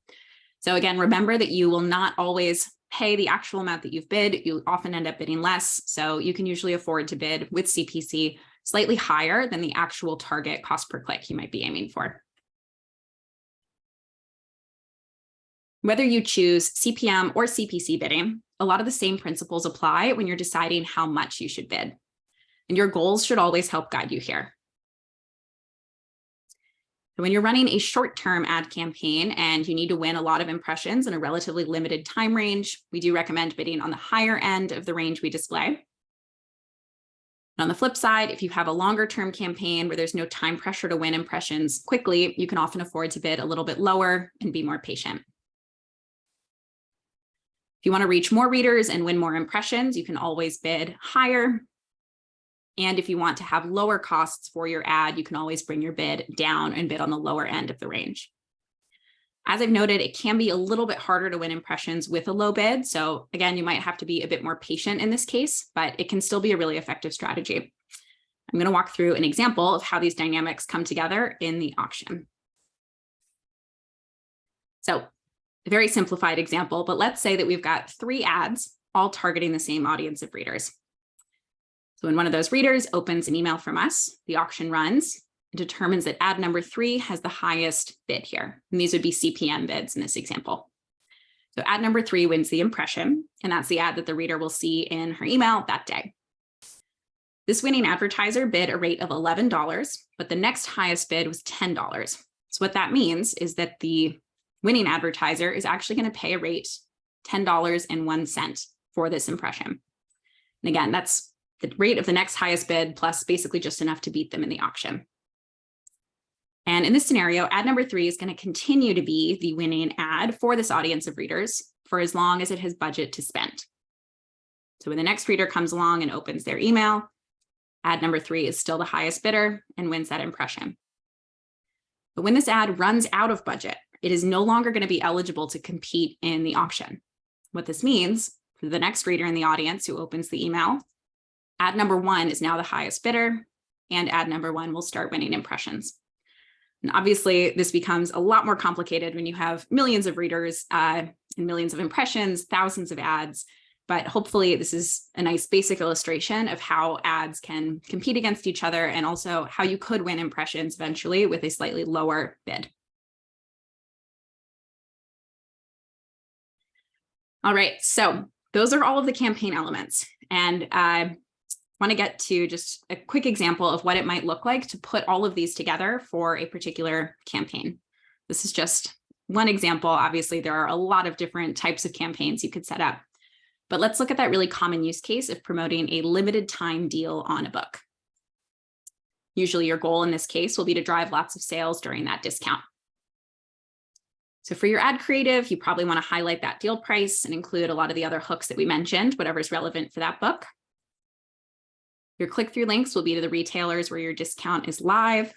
So again, remember that you will not always pay the actual amount that you've bid. You often end up bidding less. So you can usually afford to bid with CPC slightly higher than the actual target cost per click you might be aiming for. Whether you choose CPM or CPC bidding, a lot of the same principles apply when you're deciding how much you should bid. And your goals should always help guide you here. So when you're running a short-term ad campaign and you need to win a lot of impressions in a relatively limited time range, we do recommend bidding on the higher end of the range we display. And on the flip side, if you have a longer-term campaign where there's no time pressure to win impressions quickly, you can often afford to bid a little bit lower and be more patient. If you want to reach more readers and win more impressions, you can always bid higher. And if you want to have lower costs for your ad, you can always bring your bid down and bid on the lower end of the range. As I've noted, it can be a little bit harder to win impressions with a low bid. So again, you might have to be a bit more patient in this case, but it can still be a really effective strategy. I'm going to walk through an example of how these dynamics come together in the auction. So a very simplified example, but let's say that we've got 3 ads all targeting the same audience of readers. So when one of those readers opens an email from us, the auction runs and determines that ad number 3 has the highest bid here. And these would be CPM bids in this example. So ad number 3 wins the impression, and that's the ad that the reader will see in her email that day. This winning advertiser bid a rate of $11, but the next highest bid was $10. So what that means is that the winning advertiser is actually going to pay a rate $10.01 for this impression. And again, that's the rate of the next highest bid plus basically just enough to beat them in the auction. And in this scenario, ad number 3 is going to continue to be the winning ad for this audience of readers for as long as it has budget to spend. So when the next reader comes along and opens their email, ad number 3 is still the highest bidder and wins that impression. But when this ad runs out of budget, it is no longer going to be eligible to compete in the auction. What this means for the next reader in the audience who opens the email, ad number 1 is now the highest bidder, and ad number 1 will start winning impressions. And obviously, this becomes a lot more complicated when you have millions of readers and millions of impressions, thousands of ads. But hopefully, this is a nice basic illustration of how ads can compete against each other and also how you could win impressions eventually with a slightly lower bid. All right, so those are all of the campaign elements. And I want to get to just a quick example of what it might look like to put all of these together for a particular campaign. This is just one example. Obviously, there are a lot of different types of campaigns you could set up. But let's look at that really common use case of promoting a limited time deal on a book. Usually your goal in this case will be to drive lots of sales during that discount. So for your ad creative, you probably want to highlight that deal price and include a lot of the other hooks that we mentioned, whatever's relevant for that book. Your click-through links will be to the retailers where your discount is live.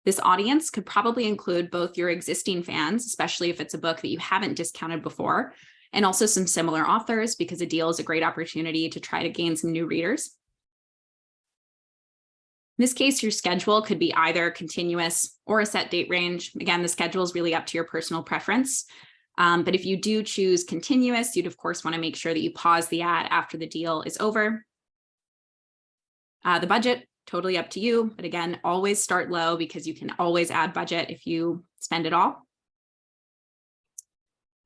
This audience could probably include both your existing fans, especially if it's a book that you haven't discounted before, and also some similar authors, because a deal is a great opportunity to try to gain some new readers. In this case, your schedule could be either continuous or a set date range. Again, the schedule is really up to your personal preference. But if you do choose continuous, you'd of course want to make sure that you pause the ad after the deal is over. The budget, totally up to you. But again, always start low because you can always add budget if you spend it all.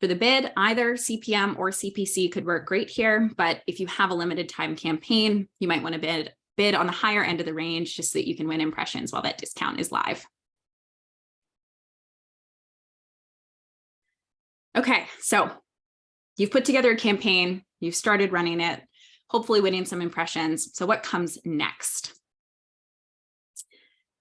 For the bid, either CPM or CPC could work great here. But if you have a limited time campaign, you might want to bid on the higher end of the range just so that you can win impressions while that discount is live. Okay, so you've put together a campaign, you've started running it, hopefully winning some impressions. So what comes next?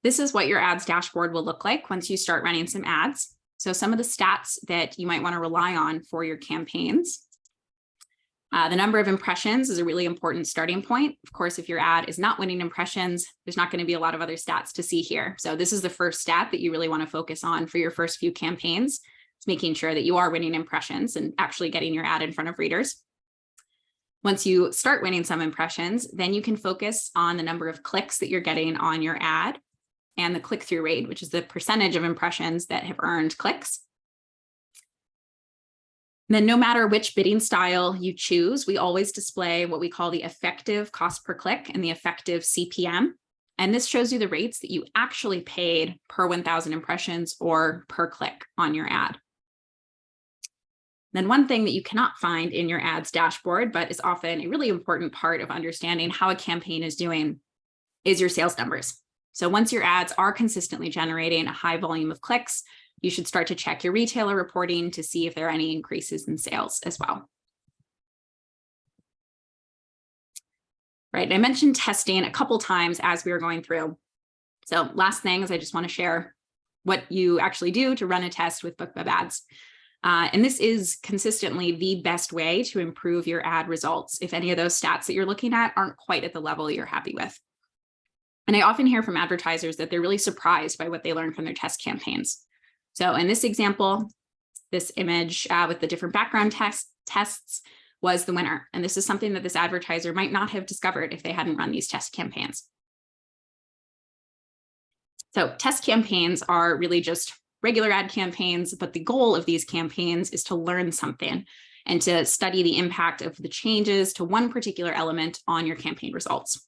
This is what your ads dashboard will look like once you start running some ads. So some of the stats that you might want to rely on for your campaigns. The number of impressions is a really important starting point. Of course, if your ad is not winning impressions, there's not going to be a lot of other stats to see here. So this is the first stat that you really want to focus on for your first few campaigns. It's making sure that you are winning impressions and actually getting your ad in front of readers. Once you start winning some impressions, then you can focus on the number of clicks that you're getting on your ad and the click-through rate, which is the percentage of impressions that have earned clicks. Then no matter which bidding style you choose, we always display what we call the effective cost per click and the effective CPM. And this shows you the rates that you actually paid per 1,000 impressions or per click on your ad. Then one thing that you cannot find in your ads dashboard, but is often a really important part of understanding how a campaign is doing, is your sales numbers. So once your ads are consistently generating a high volume of clicks, you should start to check your retailer reporting to see if there are any increases in sales as well. Right, I mentioned testing a couple times as we were going through. So last thing is I just want to share what you actually do to run a test with BookBub Ads. And this is consistently the best way to improve your ad results if any of those stats that you're looking at aren't quite at the level you're happy with. And I often hear from advertisers that they're really surprised by what they learn from their test campaigns. So in this example, this image with the different background tests was the winner. And this is something that this advertiser might not have discovered if they hadn't run these test campaigns. So test campaigns are really just regular ad campaigns, but the goal of these campaigns is to learn something and to study the impact of the changes to one particular element on your campaign results.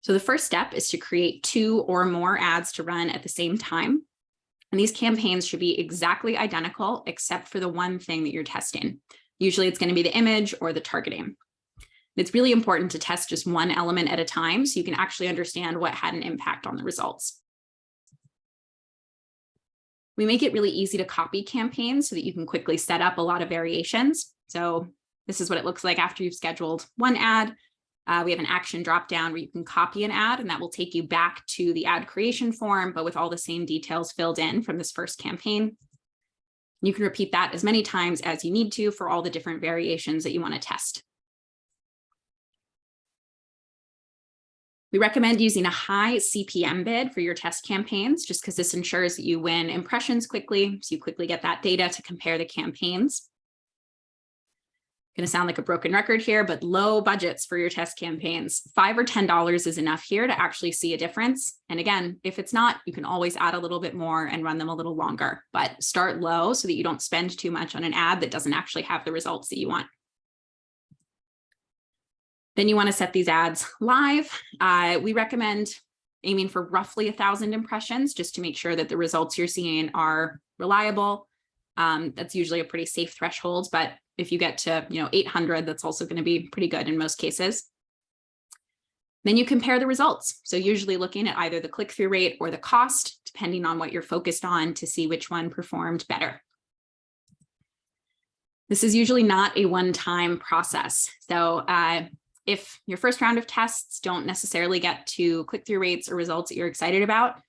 So the first step is to create 2 or more ads to run at the same time. And these campaigns should be exactly identical, except for the one thing that you're testing. Usually it's going to be the image or the targeting. It's really important to test just one element at a time so you can actually understand what had an impact on the results. We make it really easy to copy campaigns so that you can quickly set up a lot of variations. So this is what it looks like after you've scheduled one ad. We have an action dropdown where you can copy an ad, and that will take you back to the ad creation form, but with all the same details filled in from this first campaign. You can repeat that as many times as you need to for all the different variations that you want to test. We recommend using a high CPM bid for your test campaigns, just because this ensures that you win impressions quickly, so you quickly get that data to compare the campaigns. Going to sound like a broken record here, but low budgets for your test campaigns. $5 or $10 is enough here to actually see a difference. And again, if it's not, you can always add a little bit more and run them a little longer, but start low so that you don't spend too much on an ad that doesn't actually have the results that you want. Then you want to set these ads live. We recommend aiming for roughly 1,000 impressions just to make sure that the results you're seeing are reliable. That's usually a pretty safe threshold, but if you get to 800, that's also going to be pretty good in most cases. Then you compare the results. So usually looking at either the click-through rate or the cost, depending on what you're focused on, to see which one performed better. This is usually not a one-time process. So if your first round of tests don't necessarily get to click-through rates or results that you're excited about,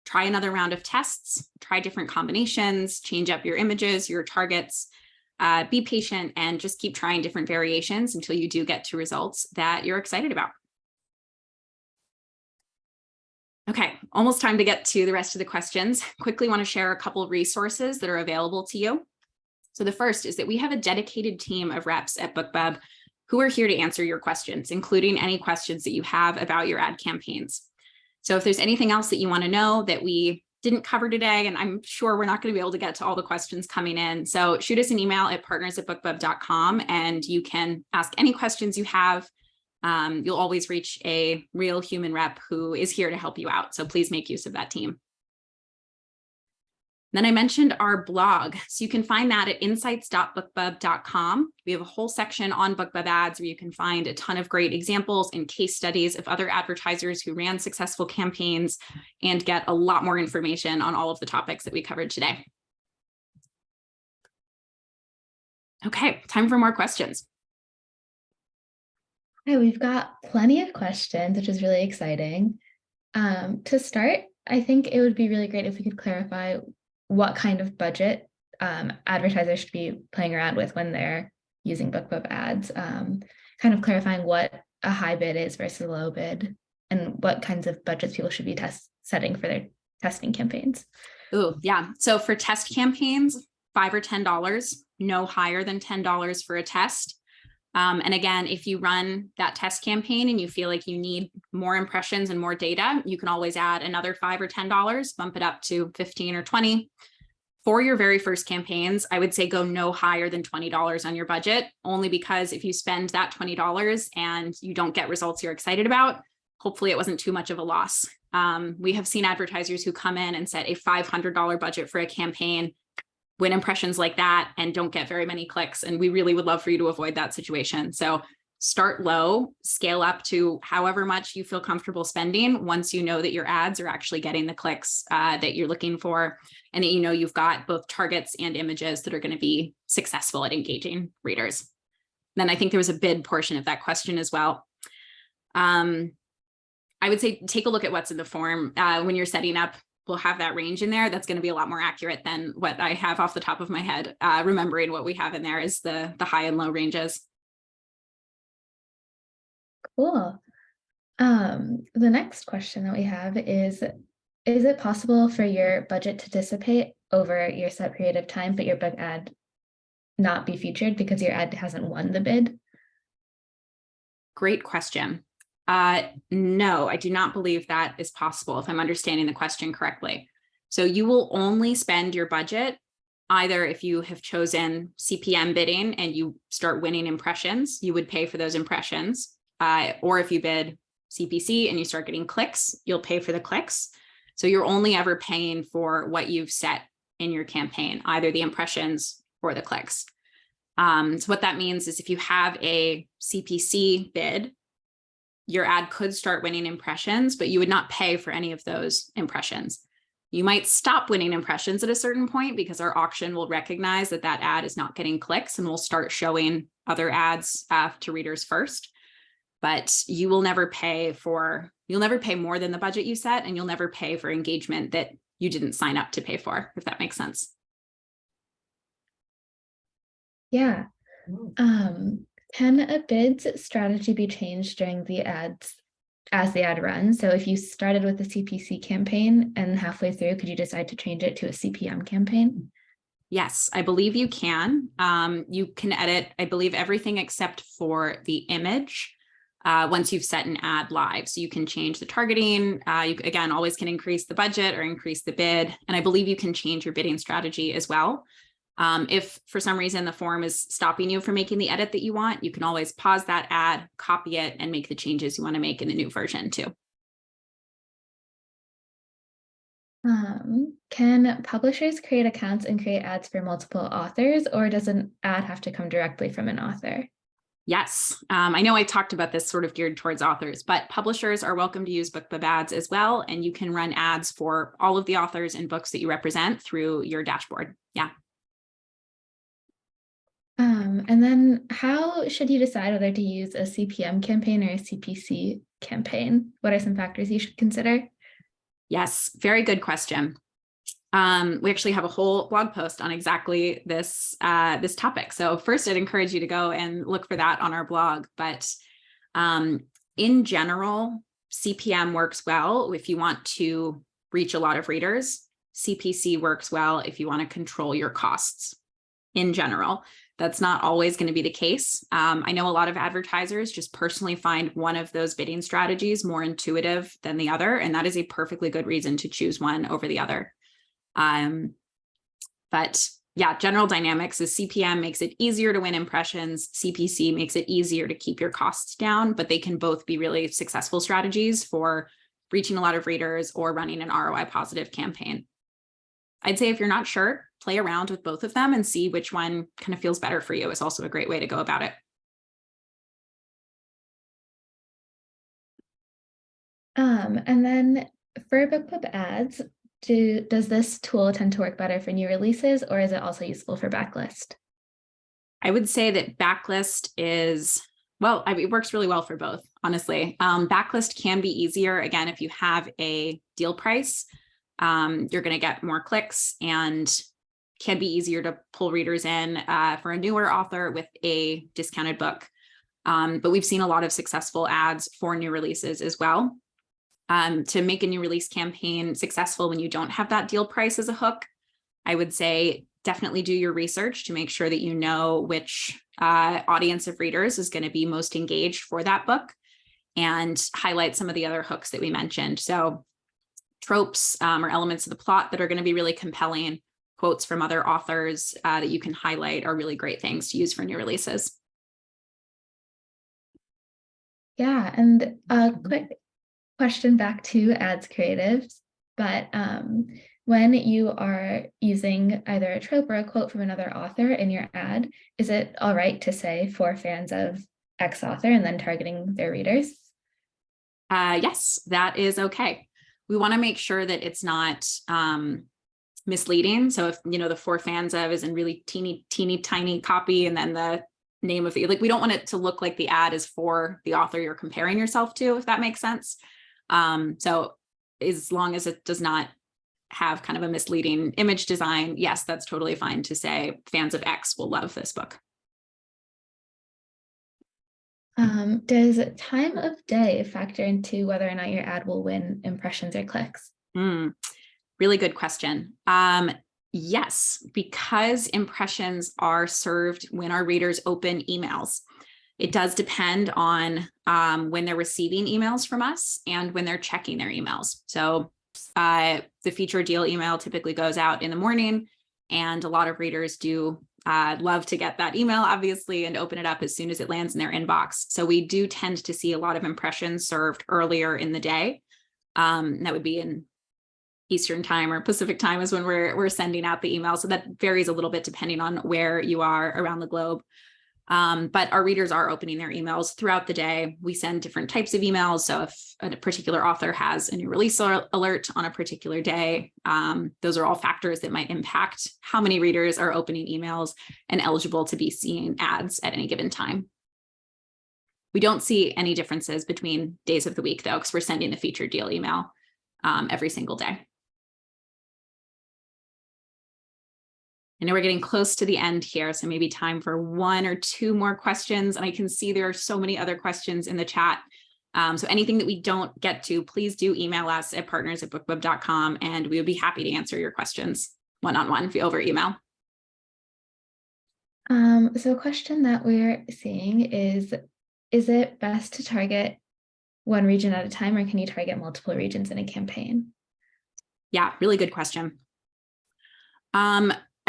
try another round of tests, try different combinations, change up your images, your targets, be patient, and just keep trying different variations until you do get to results that you're excited about. Okay, almost time to get to the rest of the questions. Quickly want to share a couple of resources that are available to you. So the first is that we have a dedicated team of reps at BookBub who are here to answer your questions, including any questions that you have about your ad campaigns. So if there's anything else that you want to know that we didn't cover today, and I'm sure we're not going to be able to get to all the questions coming in, so shoot us an email at partners@bookbub.com and you can ask any questions you have. You'll always reach a real human rep who is here to help you out. So please make use of that team. Then I mentioned our blog. So you can find that at insights.bookbub.com. We have a whole section on BookBub Ads where you can find a ton of great examples and case studies of other advertisers who ran successful campaigns and get a lot more information on all of the topics that we covered today. Okay, time for more questions. Okay, we've got plenty of questions, which is really exciting. To start, I think it would be really great if we could clarify what kind of budget advertisers should be playing around with when they're using BookBub Ads, kind of clarifying what a high bid is versus a low bid, and what kinds of budgets people should be setting for their testing campaigns. Oh, yeah. So for test campaigns, $5 or $10, no higher than $10 for a test. And again, if you run that test campaign and you feel like you need more impressions and more data, you can always add another $5 or $10, bump it up to 15 or 20. For your very first campaigns, I would say go no higher than $20 on your budget, only because if you spend that $20 and you don't get results you're excited about, hopefully it wasn't too much of a loss. We have seen advertisers who come in and set a $500 budget for a campaign, win impressions like that, and don't get very many clicks. And we really would love for you to avoid that situation. So start low, scale up to however much you feel comfortable spending once you know that your ads are actually getting the clicks that you're looking for, and that you know you've got both targets and images that are going to be successful at engaging readers. Then I think there was a bid portion of that question as well. I would say take a look at what's in the form. When you're setting up, we'll have that range in there. That's going to be a lot more accurate than what I have off the top of my head. Remembering what we have in there is the high and low ranges. Cool. The next question that we have is it possible for your budget to dissipate over your set period of time, but your book ad not be featured because your ad hasn't won the bid? Great question. No, I do not believe that is possible, if I'm understanding the question correctly. So you will only spend your budget either if you have chosen CPM bidding and you start winning impressions, you would pay for those impressions. Or if you bid CPC and you start getting clicks, you'll pay for the clicks. So you're only ever paying for what you've set in your campaign, either the impressions or the clicks. So what that means is if you have a CPC bid, your ad could start winning impressions, but you would not pay for any of those impressions. You might stop winning impressions at a certain point because our auction will recognize that that ad is not getting clicks and will start showing other ads to readers first. But you will never pay more than the budget you set, and you'll never pay for engagement that you didn't sign up to pay for, if that makes sense. Yeah. Can a bid's strategy be changed during the ads as the ad runs? So if you started with a CPC campaign and halfway through, could you decide to change it to a CPM campaign? Yes, I believe you can. You can edit, I believe, everything except for the image once you've set an ad live. So you can change the targeting. You, again, always can increase the budget or increase the bid. And I believe you can change your bidding strategy as well. If for some reason the form is stopping you from making the edit that you want, you can always pause that ad, copy it, and make the changes you want to make in the new version too. Can publishers create accounts and create ads for multiple authors, or does an ad have to come directly from an author? Yes, I know I talked about this sort of geared towards authors, but publishers are welcome to use BookBub Ads as well, and you can run ads for all of the authors and books that you represent through your dashboard. Yeah. And then how should you decide whether to use a CPM campaign or a CPC campaign? What are some factors you should consider? Yes, very good question. We actually have a whole blog post on exactly this topic. So first, I'd encourage you to go and look for that on our blog. But in general, CPM works well if you want to reach a lot of readers. CPC works well if you want to control your costs. In general, that's not always going to be the case. I know a lot of advertisers just personally find one of those bidding strategies more intuitive than the other, and that is a perfectly good reason to choose one over the other. But yeah, general dynamics is CPM makes it easier to win impressions. CPC makes it easier to keep your costs down, but they can both be really successful strategies for reaching a lot of readers or running an ROI positive campaign. I'd say if you're not sure, play around with both of them and see which one kind of feels better for you is also a great way to go about it. And then for BookBub Ads, does this tool tend to work better for new releases, or is it also useful for backlist? I would say that backlist is, well, it works really well for both, honestly. Backlist can be easier, again, if you have a deal price. You're going to get more clicks and can be easier to pull readers in for a newer author with a discounted book. But we've seen a lot of successful ads for new releases as well. To make a new release campaign successful when you don't have that deal price as a hook, I would say definitely do your research to make sure that you know which audience of readers is going to be most engaged for that book, and highlight some of the other hooks that we mentioned. So tropes or elements of the plot that are going to be really compelling, quotes from other authors that you can highlight are really great things to use for new releases. Yeah, and a quick question back to ads creatives, but when you are using either a trope or a quote from another author in your ad, is it all right to say for fans of X author and then targeting their readers? Yes, that is okay. We want to make sure that it's not misleading. So if, the for fans of is in really teeny tiny copy, and then the name of the, we don't want it to look like the ad is for the author you're comparing yourself to, if that makes sense. So as long as it does not have kind of a misleading image design, yes, that's totally fine to say fans of X will love this book. Does time of day factor into whether or not your ad will win impressions or clicks? Really good question. Yes, because impressions are served when our readers open emails. It does depend on when they're receiving emails from us and when they're checking their emails. So the feature deal email typically goes out in the morning, and a lot of readers do love to get that email, obviously, and open it up as soon as it lands in their inbox. So we do tend to see a lot of impressions served earlier in the day. That would be in Eastern time or Pacific time is when we're sending out the email. So that varies a little bit depending on where you are around the globe. But our readers are opening their emails throughout the day. We send different types of emails. So if a particular author has a new release alert on a particular day, those are all factors that might impact how many readers are opening emails and eligible to be seeing ads at any given time. We don't see any differences between days of the week, though, because we're sending the featured deal email every single day. I know we're getting close to the end here, so maybe time for one or two more questions. And I can see there are so many other questions in the chat. So anything that we don't get to, please do email us at partners@bookbub.com, and we would be happy to answer your questions one-on-one over email. So a question that we're seeing is it best to target one region at a time, or can you target multiple regions in a campaign? Yeah, really good question.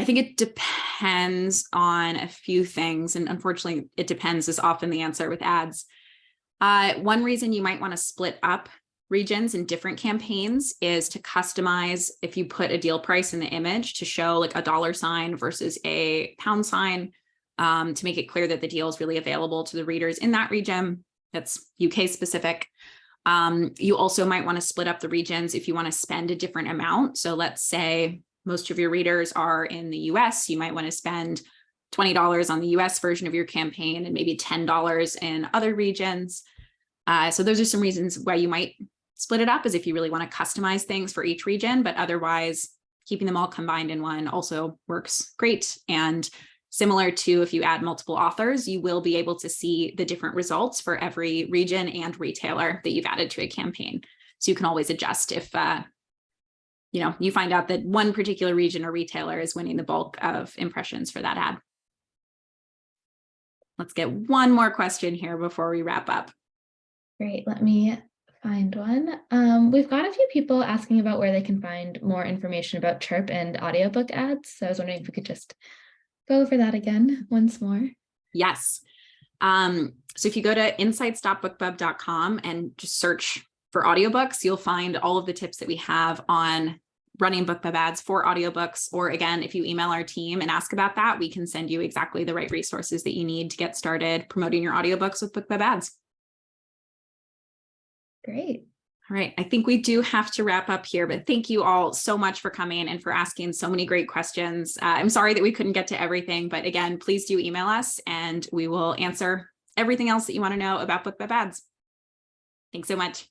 I think it depends on a few things, and unfortunately, it depends is often the answer with ads. One reason you might want to split up regions in different campaigns is to customize. If you put a deal price in the image, to show like a $ versus a £, to make it clear that the deal is really available to the readers in that region. That's UK specific. You also might want to split up the regions if you want to spend a different amount. So let's say most of your readers are in the US, you might want to spend $20 on the US version of your campaign and maybe $10 in other regions. So those are some reasons why you might split it up, is if you really want to customize things for each region, but otherwise keeping them all combined in one also works great. And similar to if you add multiple authors, you will be able to see the different results for every region and retailer that you've added to a campaign. So you can always adjust if you find out that one particular region or retailer is winning the bulk of impressions for that ad. Let's get one more question here before we wrap up. Great, let me find one. We've got a few people asking about where they can find more information about Chirp and audiobook ads. So I was wondering if we could just go over that again once more. Yes. So if you go to insights.bookbub.com and just search for audiobooks, you'll find all of the tips that we have on running BookBub ads for audiobooks. Or again, if you email our team and ask about that, we can send you exactly the right resources that you need to get started promoting your audiobooks with BookBub ads. Great. All right, I think we do have to wrap up here, but thank you all so much for coming and for asking so many great questions. I'm sorry that we couldn't get to everything, but again, please do email us and we will answer everything else that you want to know about BookBub ads. Thanks so much.